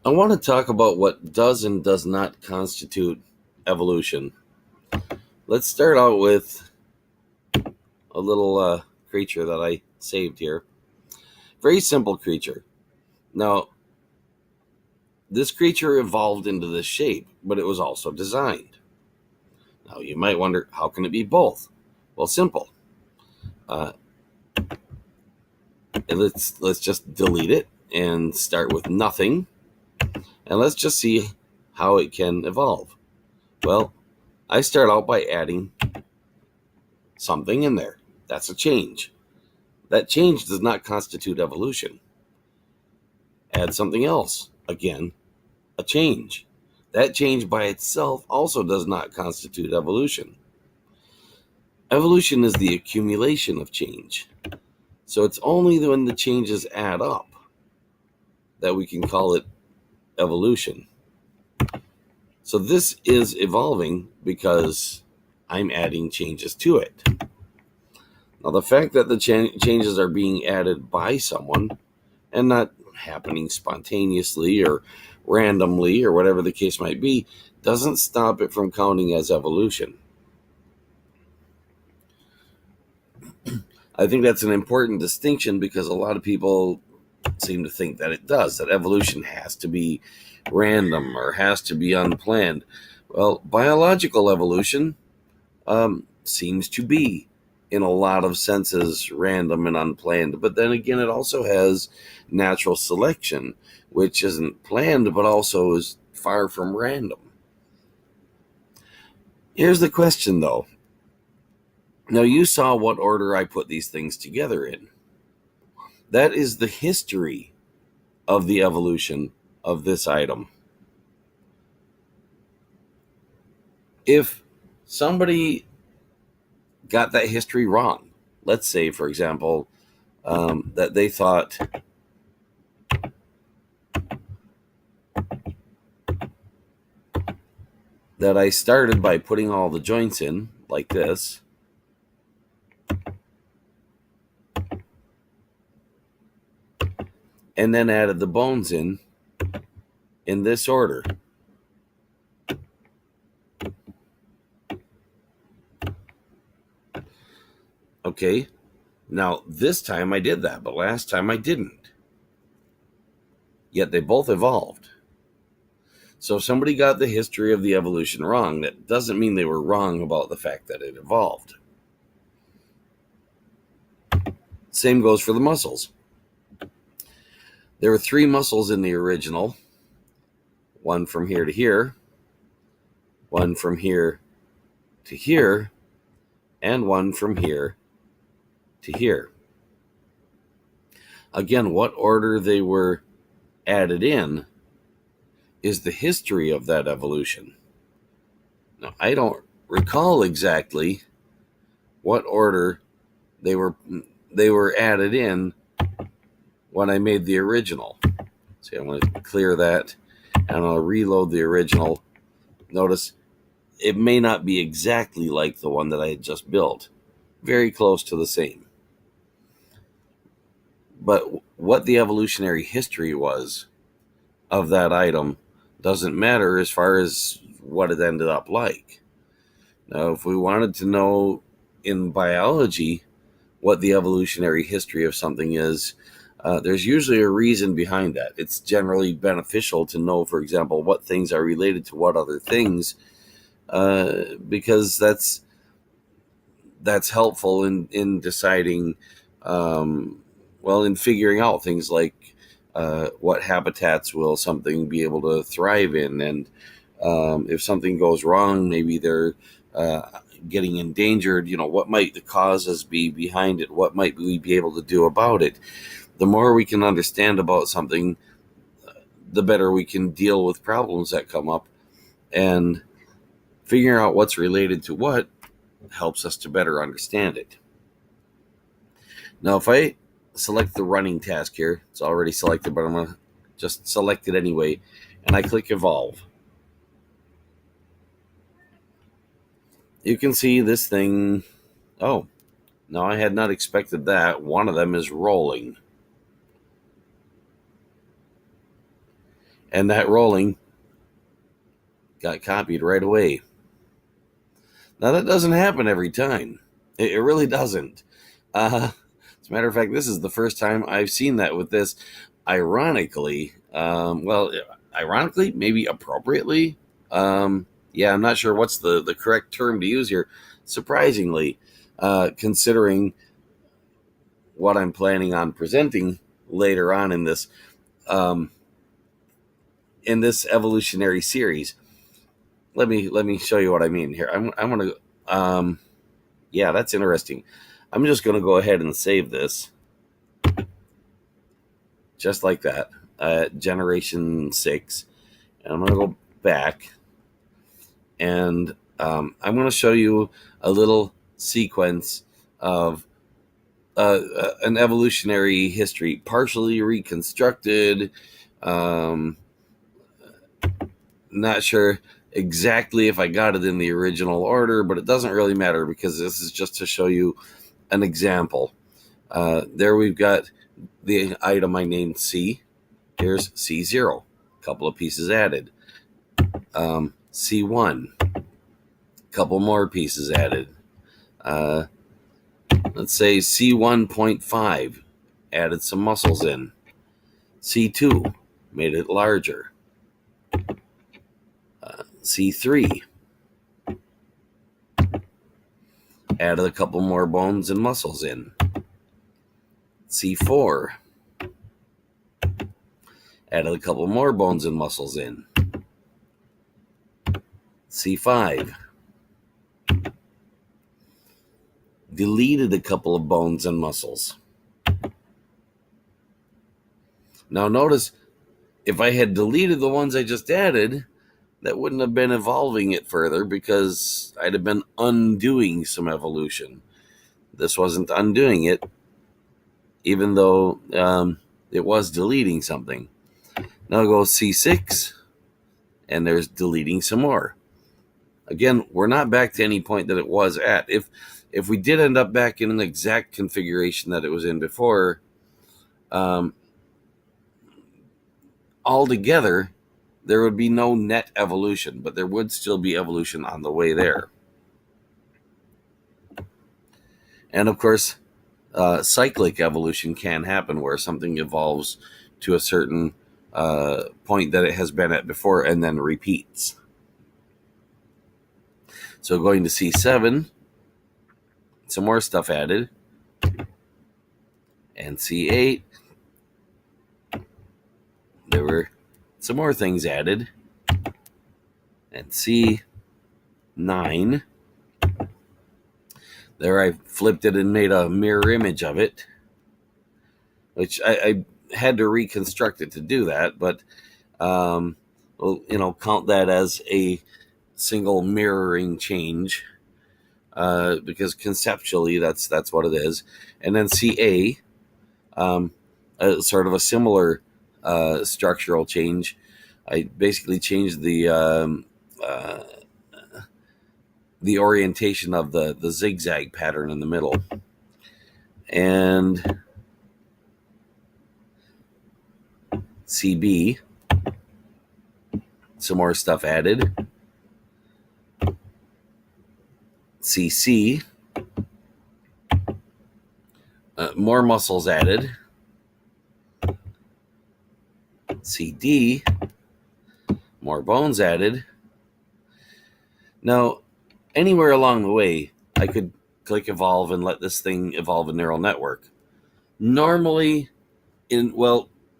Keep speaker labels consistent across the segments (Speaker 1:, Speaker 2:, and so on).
Speaker 1: I want to talk about what does and does not constitute evolution. Let's start out with a little creature that I saved here. Very simple creature. Now, this creature evolved into this shape, but it was also designed. Now, you might wonder, how can it be both? Well, simple. Let's just delete it and start with nothing, and let's just see how it can evolve. Well, I start out by adding something in there. That's a change. That change does not constitute evolution. Add something else. Again, a change. That change by itself also does not constitute evolution. Evolution is the accumulation of change. So it's only when the changes add up that we can call it evolution. So this is evolving because I'm adding changes to it. Now, the fact that the changes are being added by someone and not happening spontaneously or randomly or whatever the case might be doesn't stop it from counting as evolution. I think that's an important distinction because a lot of people seem to think that it does, that evolution has to be random or has to be unplanned. Well, biological evolution seems to be, in a lot of senses, random and unplanned. But then again, it also has natural selection, which isn't planned, but also is far from random. Here's the question, though. Now, you saw what order I put these things together in. That is the history of the evolution of this item. If somebody got that history wrong, let's say, for example, that they thought that I started by putting all the joints in like this, and then added the bones in this order. Okay, now this time I did that, but last time I didn't. Yet they both evolved. So if somebody got the history of the evolution wrong, that doesn't mean they were wrong about the fact that it evolved. Same goes for the muscles. There were 3 muscles in the original. One from here to here, one from here to here, and one from here to here. Again, what order they were added in is the history of that evolution. Now, I don't recall exactly what order they were added in when I made the original. So I'm going to clear that, and I'll reload the original. Notice it may not be exactly like the one that I had just built. Very close to the same. But what the evolutionary history was of that item doesn't matter as far as what it ended up like. Now, if we wanted to know in biology what the evolutionary history of something is, there's usually a reason behind that. It's generally beneficial to know, for example, what things are related to what other things, because that's helpful in deciding, in figuring out things like what habitats will something be able to thrive in, and if something goes wrong, maybe they're getting endangered. What might the causes be behind it? What might we be able to do about it? The more we can understand about something, the better we can deal with problems that come up, and figuring out what's related to what helps us to better understand it. Now, if I select the running task here, it's already selected, but I'm going to just select it anyway, and I click Evolve. You can see this thing. Oh, no, I had not expected that. One of them is rolling. And that rolling got copied right away. Now, that doesn't happen every time. It really doesn't. As a matter of fact, this is the first time I've seen that with this. Ironically, ironically, maybe appropriately. Yeah, I'm not sure what's the correct term to use here. Surprisingly, considering what I'm planning on presenting later on um, in this evolutionary series. Let me show you what I mean here. I'm gonna yeah, that's interesting. I'm just gonna go ahead and save this just like that. Generation 6, and I'm gonna go back, and I'm gonna show you a little sequence of an evolutionary history, partially reconstructed. Um, Not sure exactly if I got it in the original order, but it doesn't really matter because this is just to show you an example. There we've got the item I named C. Here's C0, a couple of pieces added. C1, a couple more pieces added. Let's say C1.5, added some muscles in. C2, made it larger. C3, added a couple more bones and muscles in. C4, added a couple more bones and muscles in. C5, deleted a couple of bones and muscles. Now notice, if I had deleted the ones I just added, that wouldn't have been evolving it further because I'd have been undoing some evolution. This wasn't undoing it, even though it was deleting something. Now go C6, and there's deleting some more. Again, we're not back to any point that it was at. If we did end up back in an exact configuration that it was in before, altogether, there would be no net evolution, but there would still be evolution on the way there. And of course, cyclic evolution can happen where something evolves to a certain point that it has been at before and then repeats. So going to C7, some more stuff added. And C8, there were some more things added. And C9, there I flipped it and made a mirror image of it, which I had to reconstruct it to do that, but count that as a single mirroring change, because conceptually that's what it is. And then CA, sort of a similar structural change. I basically changed the orientation of the zigzag pattern in the middle. And CB, some more stuff added. CC, more muscles added. CD, more bones added. Now, anywhere along the way, I could click evolve and let this thing evolve a neural network. Normally,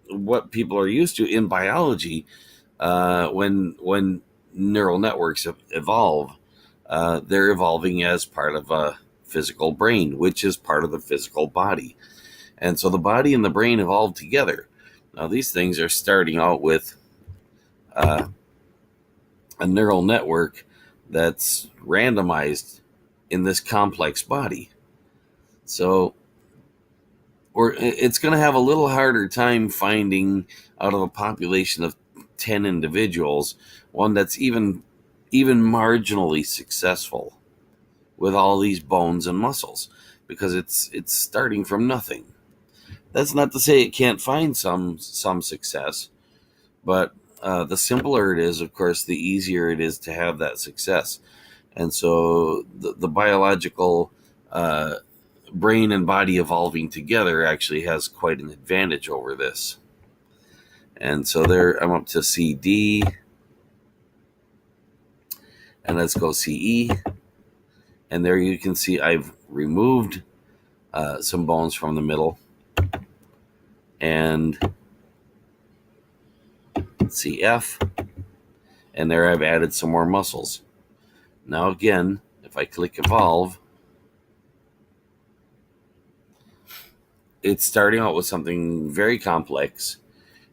Speaker 1: what people are used to in biology, when neural networks evolve, they're evolving as part of a physical brain, which is part of the physical body. And so the body and the brain evolve together. Now, these things are starting out with a neural network that's randomized in this complex body. So it's going to have a little harder time finding out of a population of 10 individuals one that's even marginally successful with all these bones and muscles, because it's starting from nothing. That's not to say it can't find some success, but the simpler it is, of course, the easier it is to have that success. And so the biological brain and body evolving together actually has quite an advantage over this. And so there, I'm up to CD. And let's go CE. And there you can see I've removed some bones from the middle. And CF. And there I've added some more muscles. Now again, if I click Evolve, it's starting out with something very complex.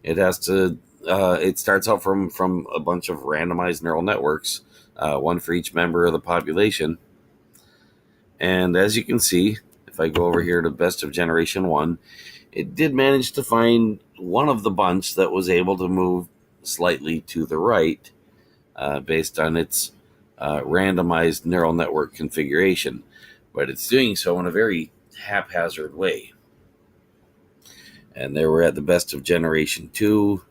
Speaker 1: It has to. It starts out from a bunch of randomized neural networks, one for each member of the population. And as you can see, if I go over here to Best of Generation 1, it did manage to find one of the bunch that was able to move slightly to the right based on its randomized neural network configuration. But it's doing so in a very haphazard way. And there we're at the Best of Generation 2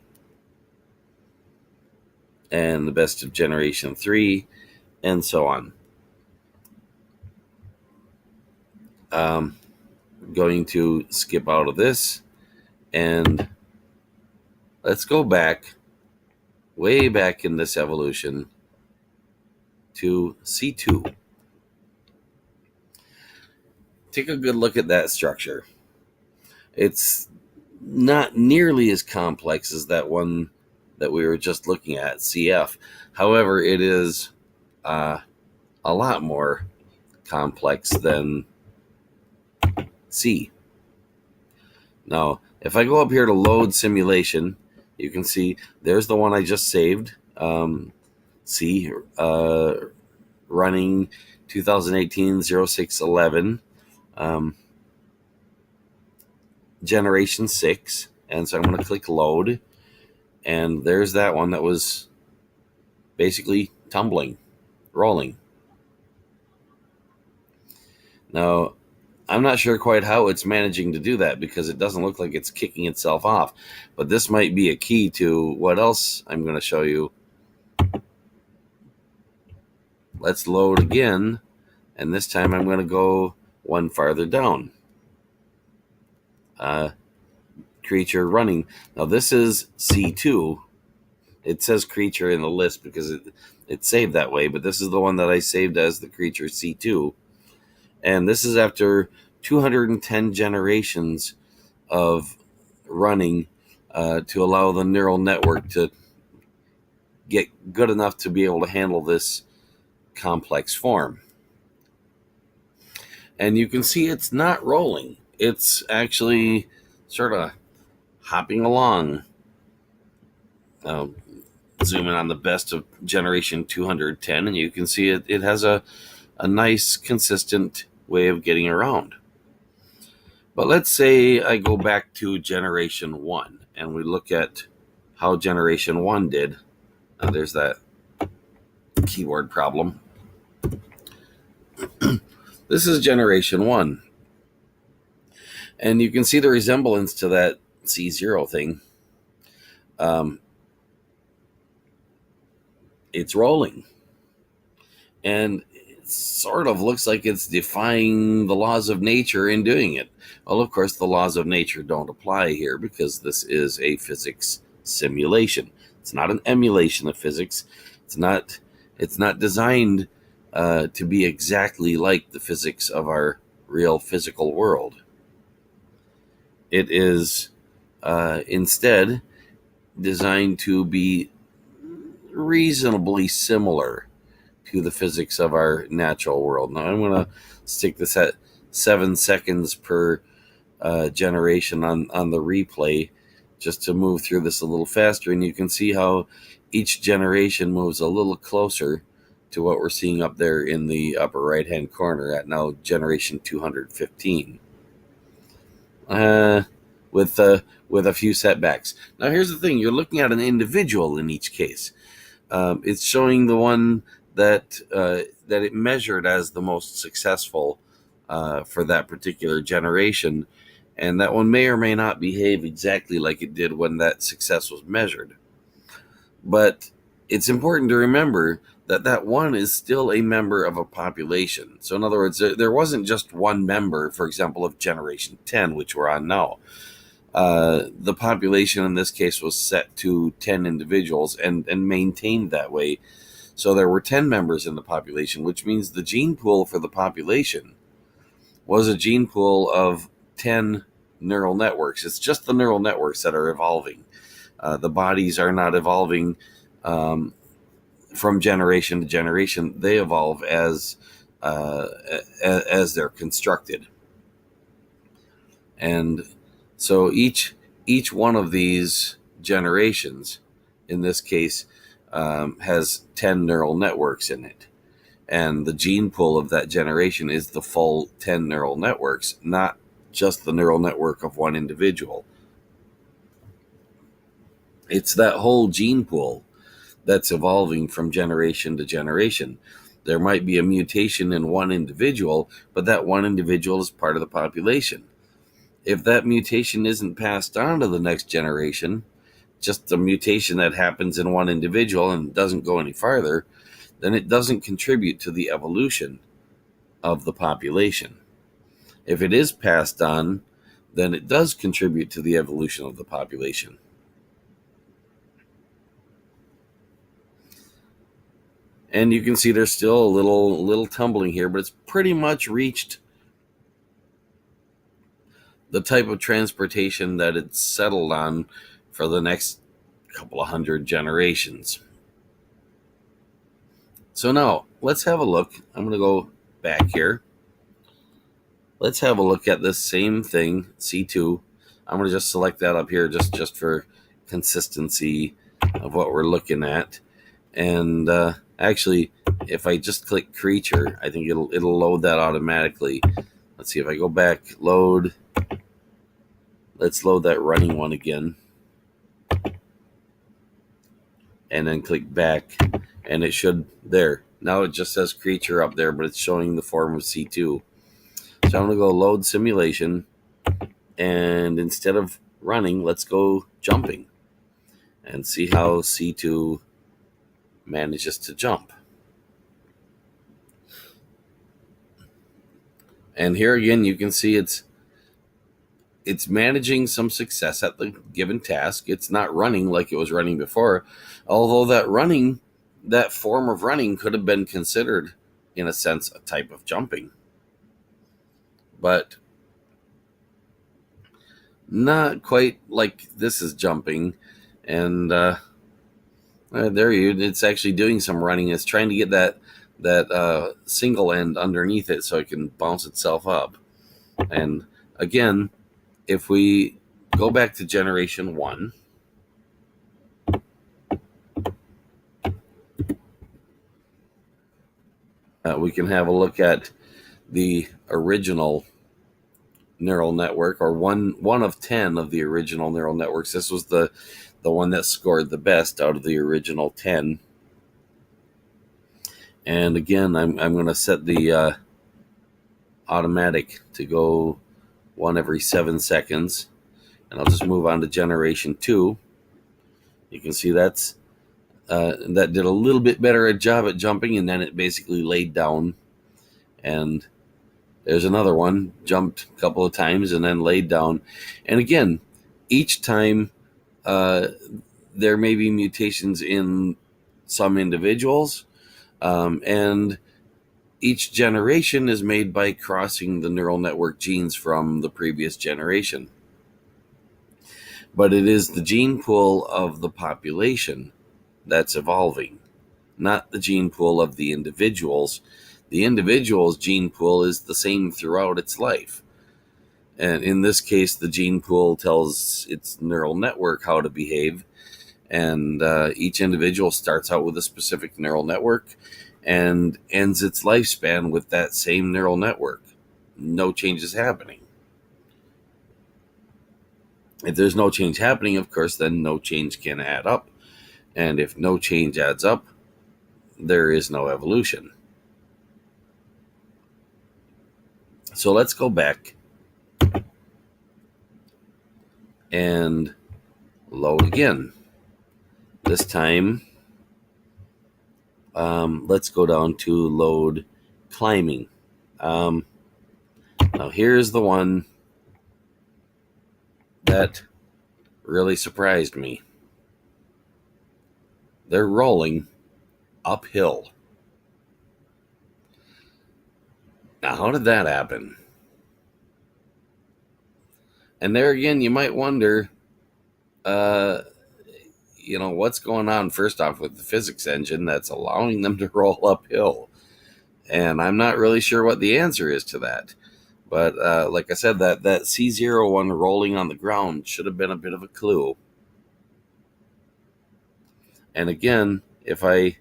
Speaker 1: and the Best of Generation 3 and so on. Going to skip out of this and let's go back, way back in this evolution to C2. Take a good look at that structure. It's not nearly as complex as that one that we were just looking at, CF. However, it is a lot more complex than C. Now, if I go up here to load simulation, you can see there's the one I just saved. C, running 2018-06-11, generation 6. And so I'm going to click load. And there's that one that was basically tumbling, rolling. Now, I'm not sure quite how it's managing to do that because it doesn't look like it's kicking itself off. But this might be a key to what else I'm going to show you. Let's load again. And this time I'm going to go one farther down. Creature running. Now this is C2. It says creature in the list because it's saved that way, but this is the one that I saved as the creature C2. And this is after 210 generations of running to allow the neural network to get good enough to be able to handle this complex form. And you can see it's not rolling. It's actually sort of hopping along. Zoom in on the Best of Generation 210, and you can see it has a nice, consistent way of getting around. But let's say I go back to Generation 1, and we look at how Generation 1 did. There's that keyboard problem. This is Generation 1. And you can see the resemblance to that C0 thing. It's rolling. And it sort of looks like it's defying the laws of nature in doing it. Well, of course, the laws of nature don't apply here because this is a physics simulation. It's not an emulation of physics. It's not designed to be exactly like the physics of our real physical world. It is instead designed to be reasonably similar to the physics of our natural world. Now I'm going to stick this at 7 seconds per generation on the replay just to move through this a little faster, and you can see how each generation moves a little closer to what we're seeing up there in the upper right hand corner at now generation 215. With a few setbacks. Now here's the thing, you're looking at an individual in each case. It's showing the one that it measured as the most successful for that particular generation, and that one may or may not behave exactly like it did when that success was measured. But it's important to remember that that one is still a member of a population. So in other words, there wasn't just one member, for example, of generation 10, which we're on now. The population in this case was set to 10 individuals and maintained that way. So there were 10 members in the population, which means the gene pool for the population was a gene pool of 10 neural networks. It's just the neural networks that are evolving. The bodies are not evolving from generation to generation. They evolve as they're constructed. And so each one of these generations, in this case, has 10 neural networks in it. And the gene pool of that generation is the full 10 neural networks, not just the neural network of one individual. It's that whole gene pool that's evolving from generation to generation. There might be a mutation in one individual, but that one individual is part of the population. If that mutation isn't passed on to the next generation, just a mutation that happens in one individual and doesn't go any farther, then it doesn't contribute to the evolution of the population. If it is passed on, then it does contribute to the evolution of the population. And you can see there's still a little tumbling here, but it's pretty much reached the type of transportation that it's settled on for the next couple of hundred generations. So now let's have a look. I'm going to go back here. Let's have a look at this same thing, C2. I'm going to just select that up here just for consistency of what we're looking at. And actually, if I just click creature, I think it'll load that automatically. Let's see if I go back, load. Let's load that running one again. And then click back, and it should, there. Now it just says creature up there, but it's showing the form of C2. So I'm going to go load simulation, and instead of running, let's go jumping and see how C2 manages to jump. And here again, you can see it's managing some success at the given task. It's not running like it was running before, although that form of running could have been considered, in a sense, a type of jumping. But not quite like this is jumping. And it's actually doing some running. It's trying to get that single end underneath it so it can bounce itself up. And again, if we go back to generation 1, we can have a look at the original neural network, or one of 10 of the original neural networks. This was the one that scored the best out of the original 10. And again, I'm going to set the automatic to go 1 every 7 seconds. And I'll just move on to generation 2. You can see that did a little bit better a job at jumping, and then it basically laid down. And there's another one, jumped a couple of times and then laid down. And again, each time there may be mutations in some individuals, and each generation is made by crossing the neural network genes from the previous generation. But it is the gene pool of the population that's evolving, not the gene pool of the individuals. The individual's gene pool is the same throughout its life. And in this case, the gene pool tells its neural network how to behave. And each individual starts out with a specific neural network and ends its lifespan with that same neural network. No change is happening. If there's no change happening, of course, then no change can add up. And if no change adds up, there is no evolution. So let's go back and load again. This time, let's go down to load climbing. Now here's the one that really surprised me. They're rolling uphill. Now, how did that happen? And there again, you might wonder, what's going on first off with the physics engine that's allowing them to roll uphill. And I'm not really sure what the answer is to that. But like I said, that C01 rolling on the ground should have been a bit of a clue. And again, if I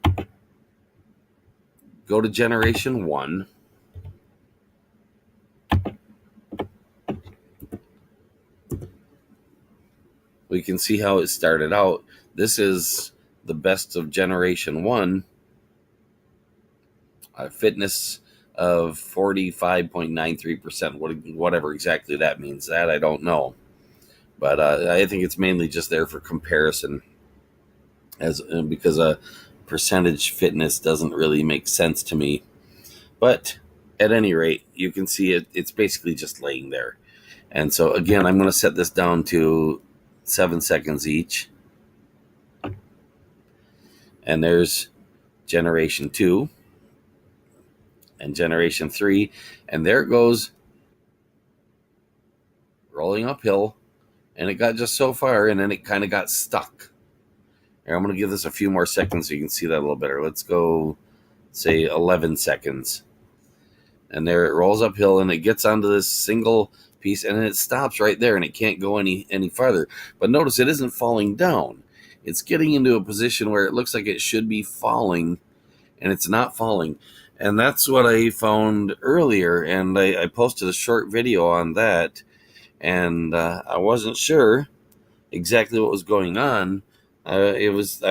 Speaker 1: go to generation 1, we can see how it started out. This is the best of generation 1. Fitness of 45.93%, whatever exactly that means. That I don't know. But I think it's mainly just there for comparison, because a percentage fitness doesn't really make sense to me. But at any rate, you can see it's basically just laying there. And so again, I'm going to set this down to 7 seconds each. And there's generation 2 and generation 3. And there it goes, rolling uphill. And it got just so far, and then it kind of got stuck. Here, I'm going to give this a few more seconds so you can see that a little better. Let's go, say, 11 seconds. And there it rolls uphill, and it gets onto this single piece, and then it stops right there, and it can't go any farther. But notice it isn't falling down. It's getting into a position where it looks like it should be falling, and it's not falling. And that's what I found earlier, and I posted a short video on that, and I wasn't sure exactly what was going on. I was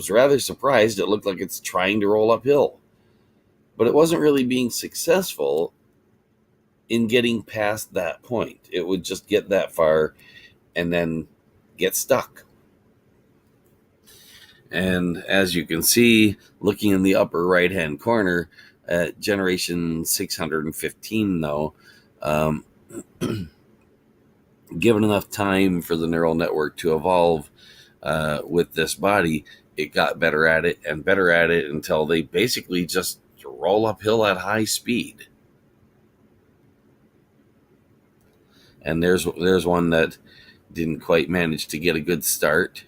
Speaker 1: rather surprised. It looked like it's trying to roll uphill, but it wasn't really being successful in getting past that point. It would just get that far and then get stuck. And as you can see, looking in the upper right hand corner at generation 615 now, given enough time for the neural network to evolve with this body, it got better at it and better at it until they basically just roll uphill at high speed. And there's one that didn't quite manage to get a good start.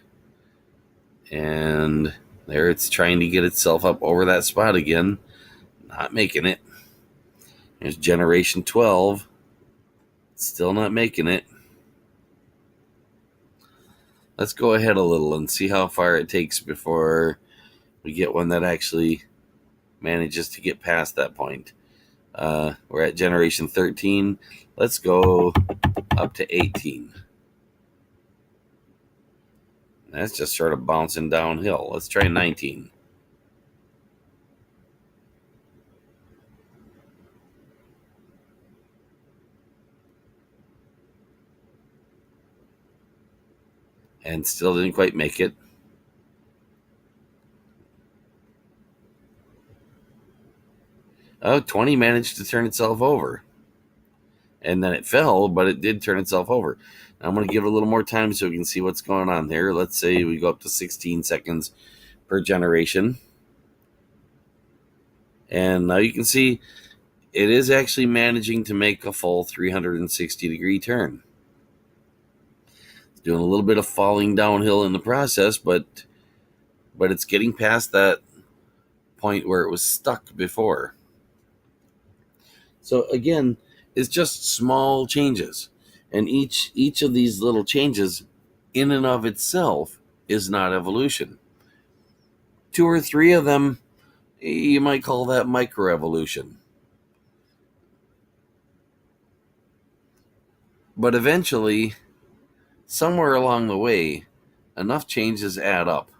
Speaker 1: And there it's trying to get itself up over that spot again. Not making it. There's generation 12. Still not making it. Let's go ahead a little and see how far it takes before we get one that actually manages to get past that point. We're at generation 13. Let's go up to 18. That's just sort of bouncing downhill. Let's try 19. And still didn't quite make it. Oh, 20 managed to turn itself over. And then it fell, but it did turn itself over. Now I'm going to give it a little more time so we can see what's going on there. Let's say we go up to 16 seconds per generation. And now you can see it is actually managing to make a full 360-degree turn. It's doing a little bit of falling downhill in the process, but it's getting past that point where it was stuck before. So again, it's just small changes. And each of these little changes in and of itself is not evolution. 2 or 3 of them, you might call that microevolution. But eventually, somewhere along the way, enough changes add up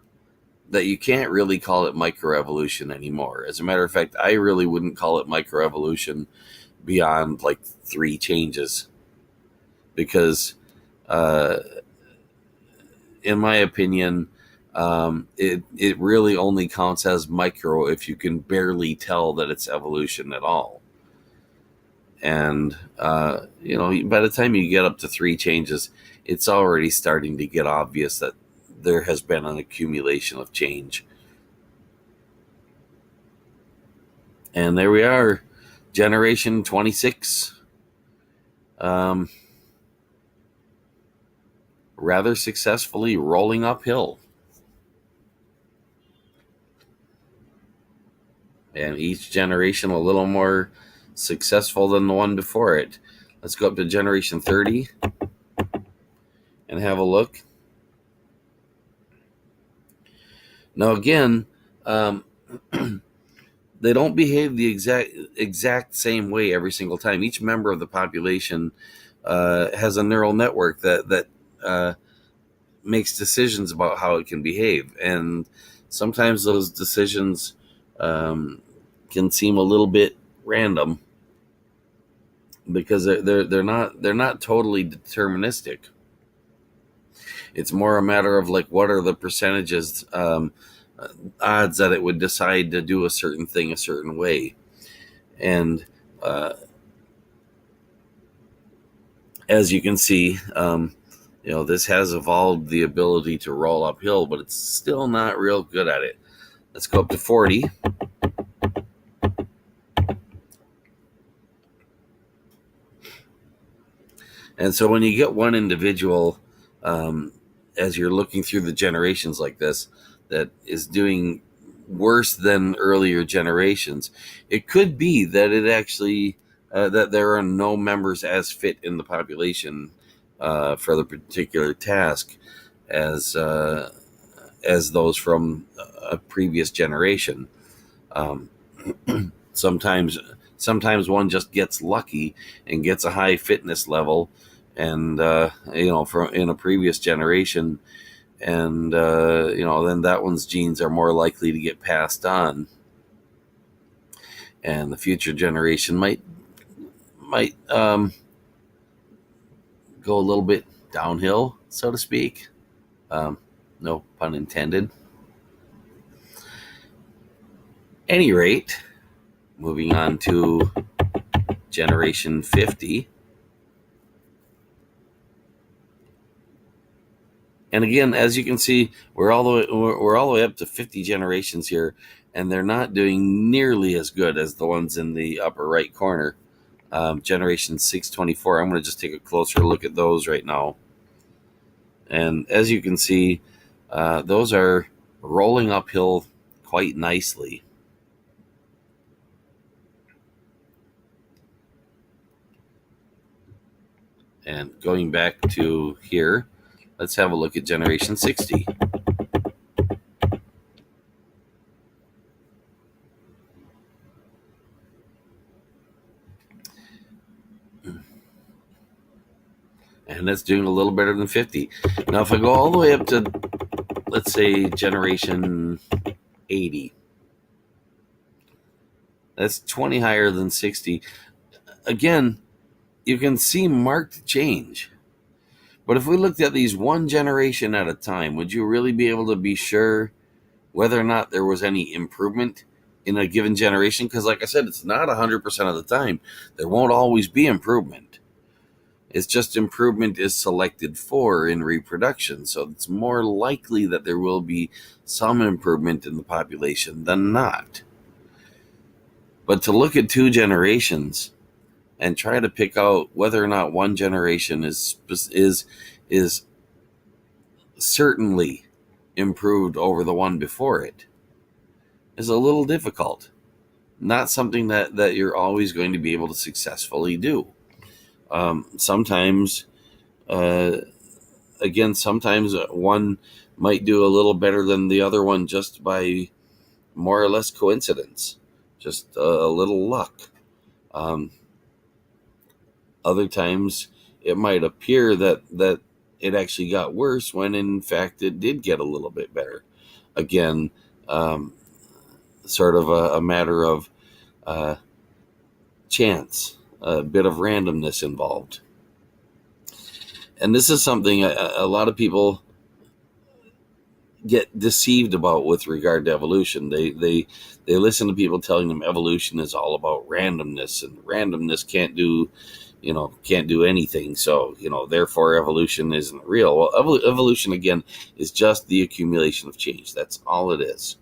Speaker 1: that you can't really call it microevolution anymore. As a matter of fact, I really wouldn't call it microevolution beyond like 3 changes. Because, in my opinion, It really only counts as micro if you can barely tell that it's evolution at all. And by the time you get up to 3 changes, it's already starting to get obvious that there has been an accumulation of change. And there we are, generation 26. Rather successfully rolling uphill. And each generation a little more successful than the one before it. Let's go up to generation 30 and have a look. Now again, they don't behave the exact same way every single time. Each member of the population has a neural network that makes decisions about how it can behave, and sometimes those decisions can seem a little bit random because they're not totally deterministic. It's more a matter of like, what are the percentages, odds that it would decide to do a certain thing a certain way. And as you can see, this has evolved the ability to roll uphill, but it's still not real good at it. Let's go up to 40. And so when you get one individual, as you're looking through the generations like this, that is doing worse than earlier generations, it could be that it actually that there are no members as fit in the population for the particular task as those from a previous generation. Sometimes one just gets lucky and gets a high fitness level, and from in a previous generation, and then that one's genes are more likely to get passed on, and the future generation might go a little bit downhill, so to speak. No pun intended. Any rate, moving on to generation 50. And again, as you can see, we're all the way up to 50 generations here, and they're not doing nearly as good as the ones in the upper right corner. Generation 624. I'm going to just take a closer look at those right now. And as you can see, those are rolling uphill quite nicely. And going back to here, let's have a look at generation 60. And that's doing a little better than 50. Now, if I go all the way up to, let's say, generation 80, that's 20 higher than 60. Again, you can see marked change. But if we looked at these one generation at a time, would you really be able to be sure whether or not there was any improvement in a given generation? Because like I said, it's not 100% of the time. There won't always be improvement. It's just improvement is selected for in reproduction. So it's more likely that there will be some improvement in the population than not. But to look at 2 generations and try to pick out whether or not one generation is certainly improved over the one before it is a little difficult. Not something that you're always going to be able to successfully do. Sometimes one might do a little better than the other one just by more or less coincidence, just a little luck. Other times it might appear that it actually got worse when in fact it did get a little bit better. Again, sort of a matter of chance, a bit of randomness involved. And this is something a lot of people get deceived about with regard to evolution. They listen to people telling them evolution is all about randomness, and randomness can't do anything. So therefore evolution isn't real. Well, evolution again is just the accumulation of change. That's all it is,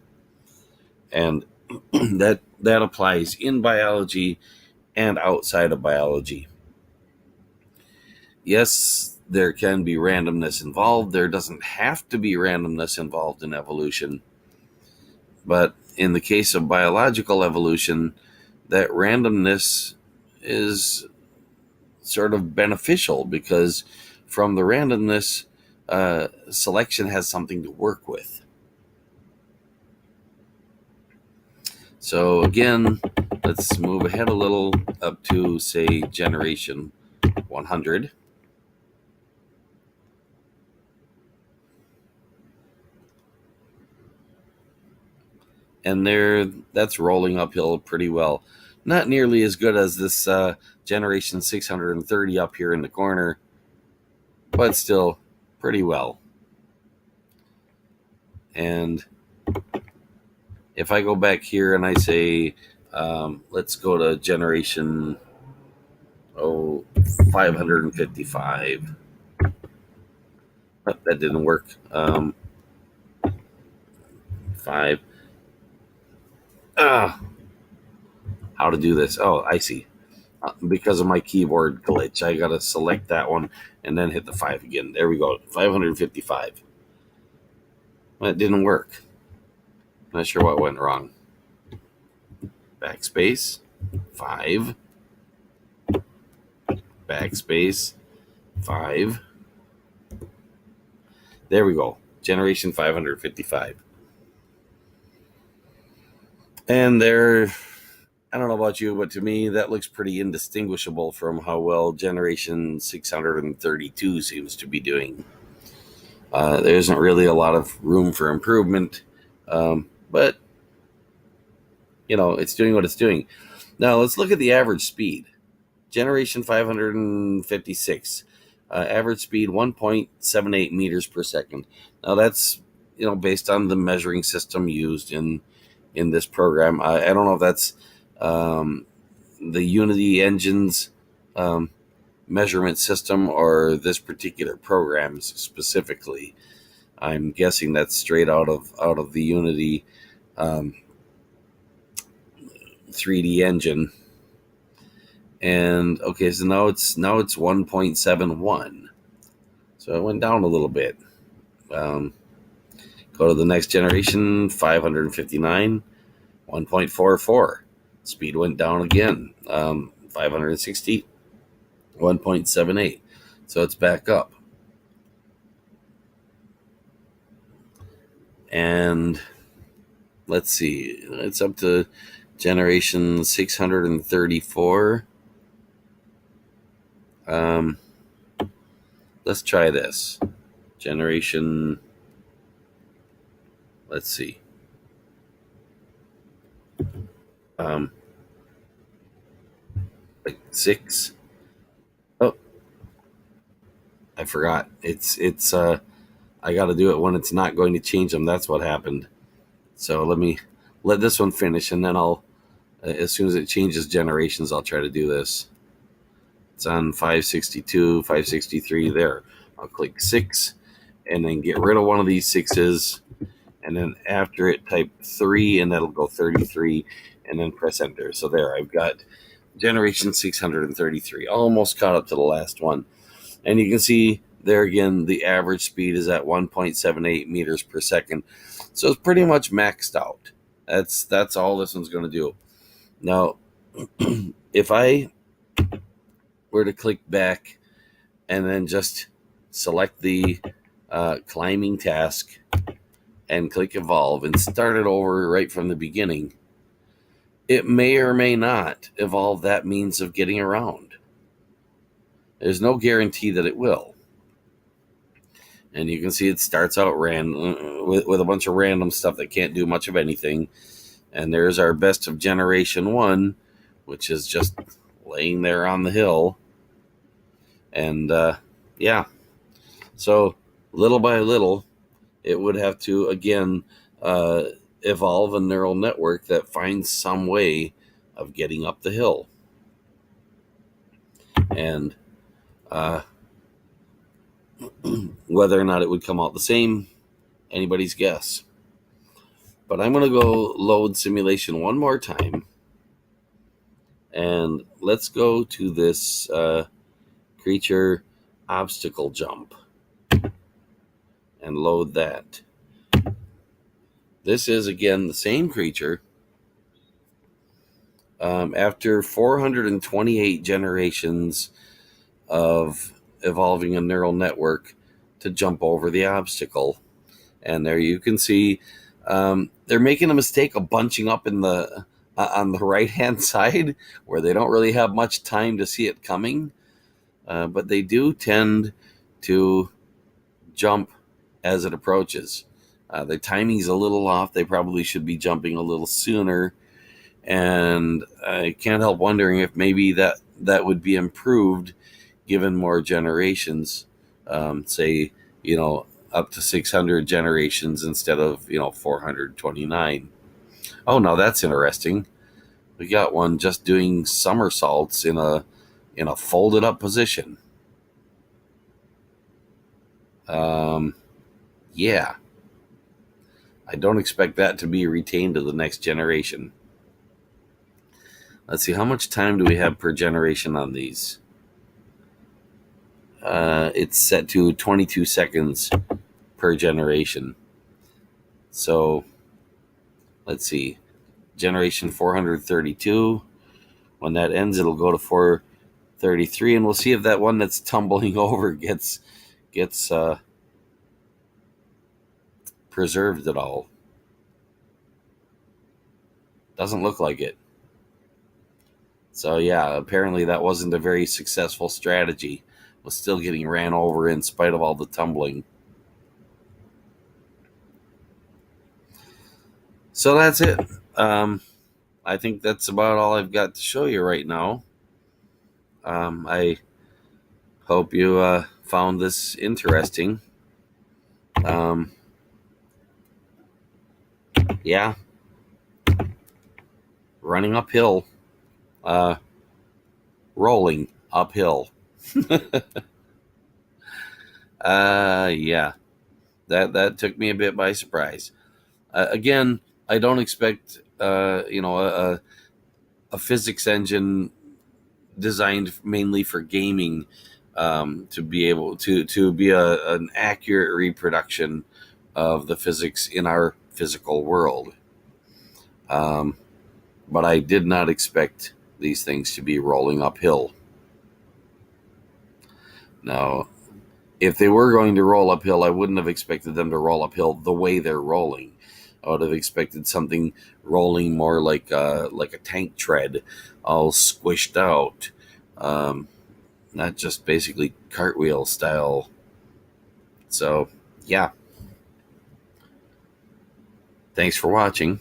Speaker 1: and that applies in biology and outside of biology. Yes, there can be randomness involved. There doesn't have to be randomness involved in evolution. But in the case of biological evolution, that randomness is sort of beneficial because from the randomness, selection has something to work with. So again, let's move ahead a little up to, say, generation 100. And that's rolling uphill pretty well. Not nearly as good as this generation 630 up here in the corner, but still pretty well. And if I go back here and I say, let's go to generation 555. That didn't work. 5. How to do this? Oh, I see. Because of my keyboard glitch, I gotta select that one and then hit the 5 again. There we go. 555. That didn't work. Not sure what went wrong. Backspace. 5. Backspace. 5. There we go. Generation 555. And there, I don't know about you, but to me, that looks pretty indistinguishable from how well generation 632 seems to be doing. There isn't really a lot of room for improvement, but it's doing what it's doing. Now let's look at the average speed. Generation 556, average speed 1.78 meters per second. Now that's based on the measuring system used in this program. I don't know if that's the Unity engine's measurement system or this particular program specifically. I'm guessing that's straight out of the Unity 3D engine. And okay, so now it's 1.71. So it went down a little bit. Go to the next generation, 559, 1.44. Speed went down again. 560, 1.78. So it's back up. And let's see, it's up to generation 634. Let's try this. Generation, let's see. Like 6. Oh, I forgot. It's I got to do it when it's not going to change them. That's what happened. So let this one finish, and then I'll, as soon as it changes generations, I'll try to do this. It's on 562, 563 there. I'll click 6 and then get rid of one of these 6s. And then after it, type 3, and that'll go 33, and then press enter. So there, I've got generation 633, almost caught up to the last one. And you can see there again, the average speed is at 1.78 meters per second. So it's pretty much maxed out. That's all this one's going to do. Now, if I were to click back and then just select the climbing task and click evolve and start it over right from the beginning, it may or may not evolve that means of getting around. There's no guarantee that it will. And you can see it starts out random with a bunch of random stuff that can't do much of anything. And there's our best of generation 1, which is just laying there on the hill. And yeah, so little by little, it would have to, again, evolve a neural network that finds some way of getting up the hill. And whether or not it would come out the same, anybody's guess. But I'm going to go load simulation one more time. And let's go to this creature obstacle jump and load that. This is, again, the same creature. After 428 generations of evolving a neural network to jump over the obstacle. And there you can see they're making a mistake of bunching up in the on the right-hand side where they don't really have much time to see it coming. But they do tend to jump as it approaches. The timing's a little off. They probably should be jumping a little sooner. And I can't help wondering if maybe that would be improved given more generations, say, up to 600 generations instead of, 429. Oh, now that's interesting. We got one just doing somersaults in a folded up position. Yeah. I don't expect that to be retained to the next generation. Let's see, how much time do we have per generation on these? It's set to 22 seconds per generation. So, let's see. Generation 432. When that ends, it'll go to 433, and we'll see if that one that's tumbling over gets preserved at all. Doesn't look like it. So yeah, apparently that wasn't a very successful strategy. Was still getting ran over in spite of all the tumbling. So that's it. I think that's about all I've got to show you right now. I hope you found this interesting. Yeah. Running uphill. Rolling uphill. Yeah. That took me a bit by surprise. Again, I don't expect a physics engine designed mainly for gaming to be able to be an accurate reproduction of the physics in our physical world. But I did not expect these things to be rolling uphill. Now, if they were going to roll uphill, I wouldn't have expected them to roll uphill the way they're rolling. I would have expected something rolling more like a tank tread, all squished out, not just basically cartwheel style. So, yeah. Thanks for watching.